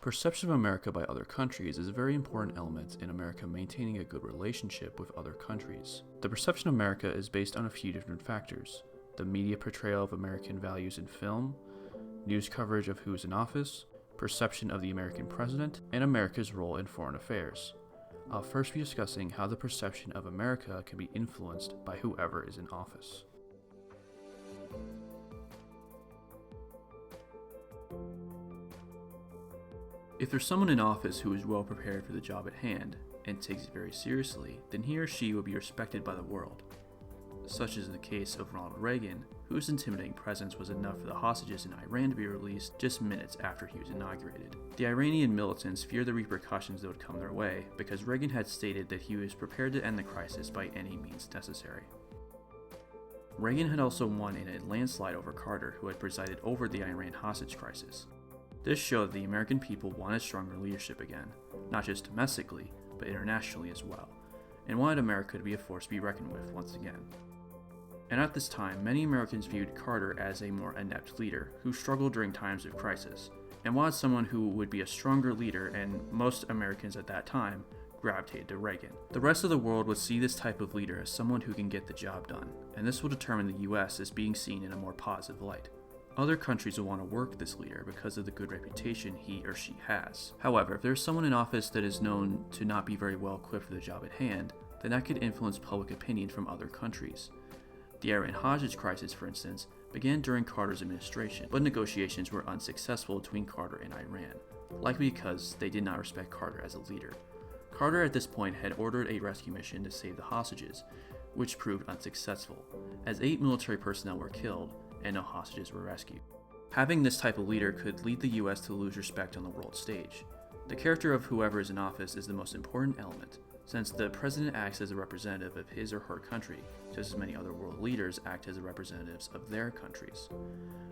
Perception of America by other countries is a very important element in America maintaining a good relationship with other countries. The perception of America is based on a few different factors: the media portrayal of American values in film, news coverage of who's in office, perception of the American president, and America's role in foreign affairs. I'll first be discussing how the perception of America can be influenced by whoever is in office. If there's someone in office who is well prepared for the job at hand and takes it very seriously, then he or she will be respected by the world. Such is the case of Ronald Reagan, whose intimidating presence was enough for the hostages in Iran to be released just minutes after he was inaugurated. The Iranian militants feared the repercussions that would come their way because Reagan had stated that he was prepared to end the crisis by any means necessary. Reagan had also won in a landslide over Carter, who had presided over the Iran hostage crisis. This showed that the American people wanted stronger leadership again, not just domestically, but internationally as well, and wanted America to be a force to be reckoned with once again. And at this time, many Americans viewed Carter as a more inept leader who struggled during times of crisis, and wanted someone who would be a stronger leader, and most Americans at that time gravitated to Reagan. The rest of the world would see this type of leader as someone who can get the job done, and this will determine the US as being seen in a more positive light. Other countries will want to work with this leader because of the good reputation he or she has. However, if there's someone in office that is known to not be very well equipped for the job at hand, then that could influence public opinion from other countries. The Iran hostage crisis, for instance, began during Carter's administration, but negotiations were unsuccessful between Carter and Iran, likely because they did not respect Carter as a leader. Carter at this point had ordered a rescue mission to save the hostages, which proved unsuccessful, as 8 military personnel were killed and no hostages were rescued. Having this type of leader could lead the US to lose respect on the world stage. The character of whoever is in office is the most important element, since the president acts as a representative of his or her country, just as many other world leaders act as representatives of their countries.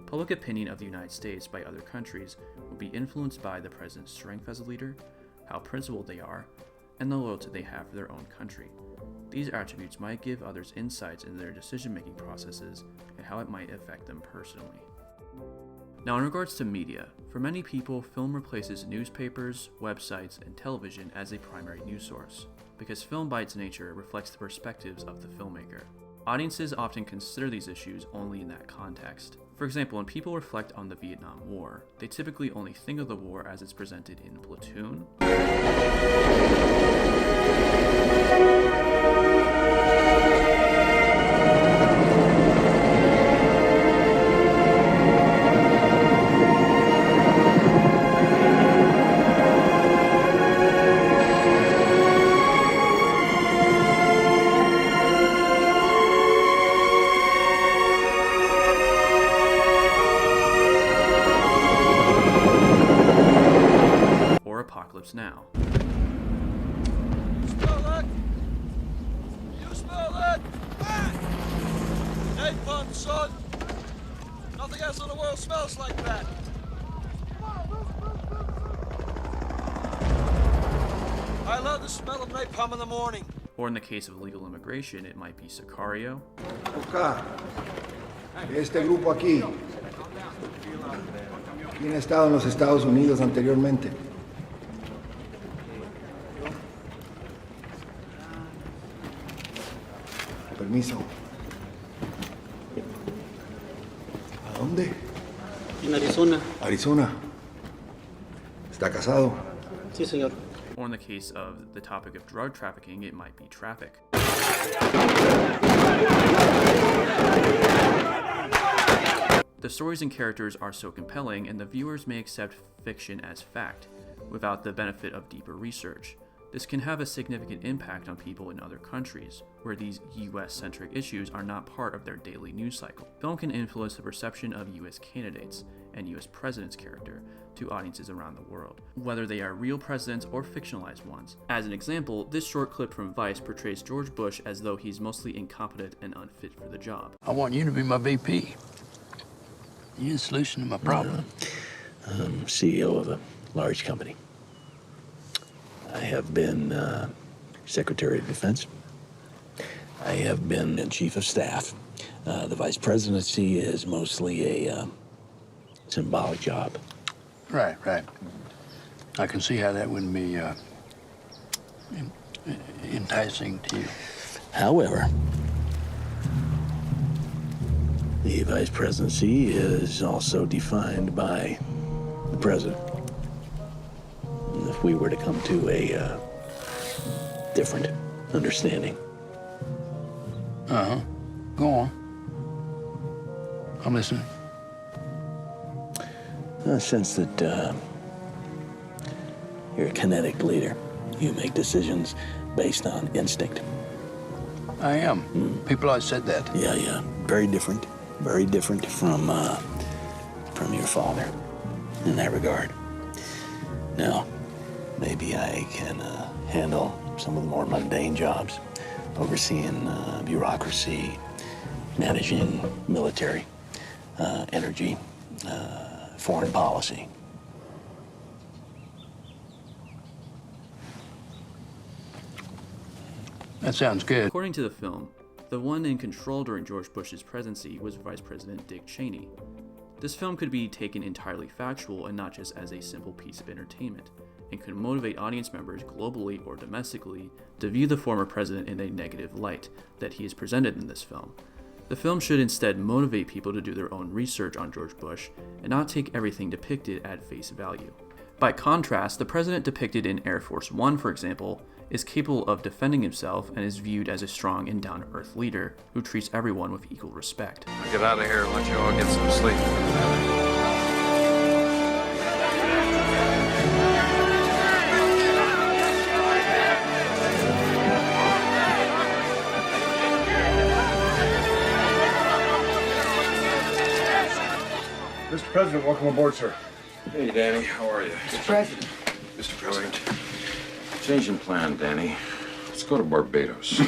Public opinion of the United States by other countries will be influenced by the president's strength as a leader, how principled they are, and the loyalty they have for their own country. These attributes might give others insights into their decision-making processes and how it might affect them personally. Now, in regards to media, for many people, film replaces newspapers, websites, and television as a primary news source, because film by its nature reflects the perspectives of the filmmaker. Audiences often consider these issues only in that context. For example, when people reflect on the Vietnam War, they typically only think of the war as it's presented in Platoon, Apocalypse Now. Smell that? You smell that? Napalm, son! Nothing else in the world smells like that. I love the smell of napalm in the morning. Or in the case of illegal immigration, it might be Sicario. Acá, este grupo aquí, ¿quién ha estado en los Estados Unidos anteriormente? Permiso. ¿A dónde? En Arizona. Arizona. ¿Está casado? Sí, señor. Or in the case of the topic of drug trafficking, it might be Traffic. The stories and characters are so compelling, and the viewers may accept fiction as fact, without the benefit of deeper research. This can have a significant impact on people in other countries, where these US-centric issues are not part of their daily news cycle. Film can influence the perception of US candidates and US presidents' character to audiences around the world, whether they are real presidents or fictionalized ones. As an example, this short clip from Vice portrays George Bush as though he's mostly incompetent and unfit for the job. I want you to be my VP. You the solution to my problem. I'm CEO of a large company. I have been Secretary of Defense. I have been Chief of Staff. The Vice Presidency is mostly a symbolic job. Right. I can see how that wouldn't be enticing to you. However, the vice presidency is also defined by the president. And if we were to come to a different understanding, Go on. I'm listening. I sense that you're a kinetic leader. You make decisions based on instinct. I am. People always said that. Yeah. Very different from your father in that regard. Now, maybe I can handle some of the more mundane jobs, overseeing bureaucracy, managing military, energy, foreign policy. That sounds good. According to the film, the one in control during George Bush's presidency was Vice President Dick Cheney. This film could be taken entirely factual and not just as a simple piece of entertainment, and could motivate audience members globally or domestically to view the former president in a negative light that he is presented in this film. The film should instead motivate people to do their own research on George Bush and not take everything depicted at face value. By contrast, the president depicted in Air Force One, for example, is capable of defending himself and is viewed as a strong and down-to-earth leader who treats everyone with equal respect. I'll get out of here and let you all get some sleep. Mr. President, welcome aboard, sir. Hey, Danny, how are you? Mr. President. Mr. President. Changing plan, Danny. Let's go to Barbados.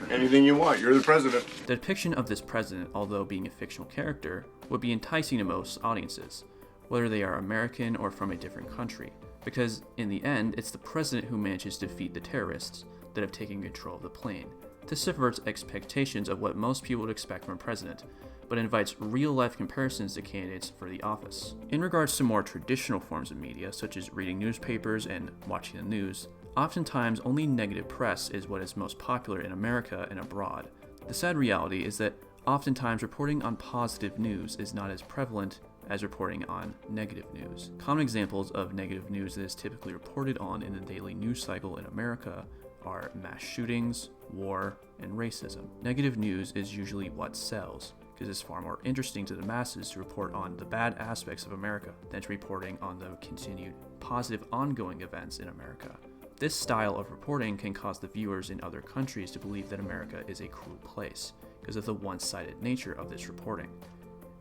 Anything you want. You're the president. The depiction of this president, although being a fictional character, would be enticing to most audiences, whether they are American or from a different country, because in the end, it's the president who manages to defeat the terrorists that have taken control of the plane. This subverts expectations of what most people would expect from a president, but invites real-life comparisons to candidates for the office. In regards to more traditional forms of media, such as reading newspapers and watching the news, oftentimes only negative press is what is most popular in America and abroad. The sad reality is that oftentimes reporting on positive news is not as prevalent as reporting on negative news. Common examples of negative news that is typically reported on in the daily news cycle in America are mass shootings, war, and racism. Negative news is usually what sells, because it's far more interesting to the masses to report on the bad aspects of America than to reporting on the continued positive ongoing events in America. This style of reporting can cause the viewers in other countries to believe that America is a cruel place because of the one-sided nature of this reporting,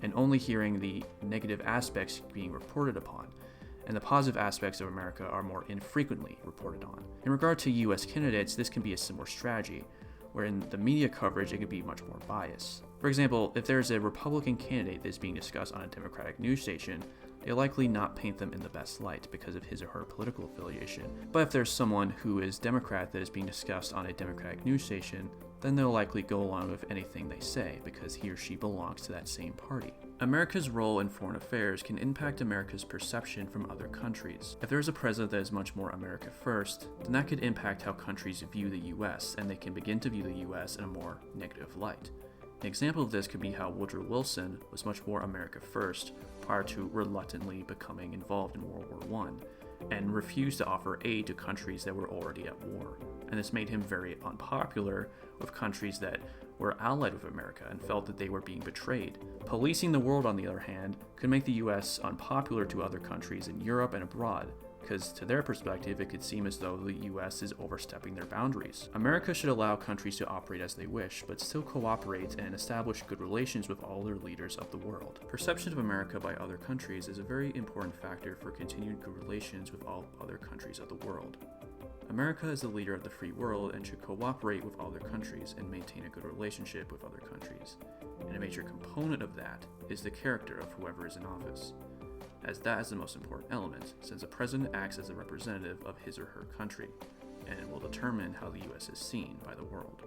and only hearing the negative aspects being reported upon, and the positive aspects of America are more infrequently reported on. In regard to US candidates, this can be a similar strategy, where in the media coverage it could be much more biased. For example, if there's a Republican candidate that is being discussed on a Democratic news station, they'll likely not paint them in the best light because of his or her political affiliation. But if there's someone who is Democrat that is being discussed on a Democratic news station, then they'll likely go along with anything they say because he or she belongs to that same party. America's role in foreign affairs can impact America's perception from other countries. If there's a president that is much more America first, then that could impact how countries view the US, and they can begin to view the US in a more negative light. An example of this could be how Woodrow Wilson was much more America first prior to reluctantly becoming involved in World War I, and refused to offer aid to countries that were already at war. And this made him very unpopular with countries that were allied with America and felt that they were being betrayed. Policing the world, on the other hand, could make the US unpopular to other countries in Europe and abroad, because to their perspective, it could seem as though the US is overstepping their boundaries. America should allow countries to operate as they wish, but still cooperate and establish good relations with all their leaders of the world. Perception of America by other countries is a very important factor for continued good relations with all other countries of the world. America is the leader of the free world and should cooperate with other countries and maintain a good relationship with other countries. And a major component of that is the character of whoever is in office, as that is the most important element, since the president acts as a representative of his or her country, and will determine how the US is seen by the world.